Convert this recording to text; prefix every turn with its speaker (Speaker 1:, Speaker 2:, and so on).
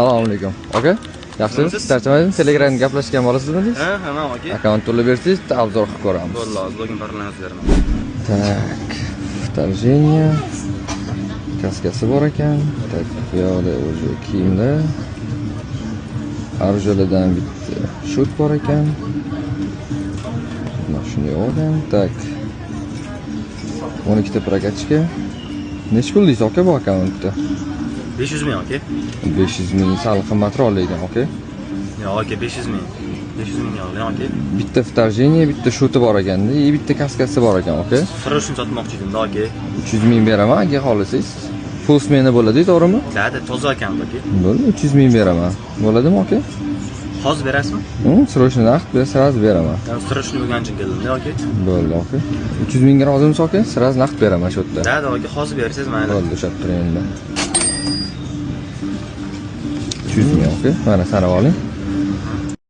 Speaker 1: Assalomu alaykum. Aka, yaxshimisiz? Charchamadingiz? Telegramda gaplashgan bo'lasizmi siz?
Speaker 2: Ha, hamma aka.
Speaker 1: Akkaunt to'lab bersangiz, obzor qilib ko'ramiz.
Speaker 2: Bo'ldi, login parolni beraman.
Speaker 1: Tak, вторжение. Kaskasi bor ekan. Tak, piyoda o'zi kiyimda. Arjoladan bitta shut bor ekan. Mana shunday olgan. Tak. 12 ta prokatchika. Necha pul deysiz aka bu akkauntda?
Speaker 2: 500 ming aka.
Speaker 1: 500 ming sal qimmatroq lekin aka.
Speaker 2: Yo'q aka, 500 ming. 500 ming yo'q aka.
Speaker 1: Bitta вторжение, bitta shuti bor ekanda, bitta kaskasi bor ekan aka.
Speaker 2: Froshni sotmoqchi edim, aka.
Speaker 1: 300 ming beraman agar xohlasangiz. Full smena bo'ladi, to'g'rimi?
Speaker 2: Dada, toza ekan aka.
Speaker 1: Bo'ldi, 300 ming beraman. Bo'ladimi aka?
Speaker 2: Hozir berasizmi?
Speaker 1: Srochni naqd bersangiz beraman.
Speaker 2: Srochni bo'lgan uchun keldim, aka.
Speaker 1: Bo'ldi aka. 300 mingga rozimisiz aka? Siz naqd beraman shu yerda.
Speaker 2: Dada, aka, hozir bersangiz mayli.
Speaker 1: Bo'ldi, o'sha turing endi. 300 ming aka. Mana sanab oling.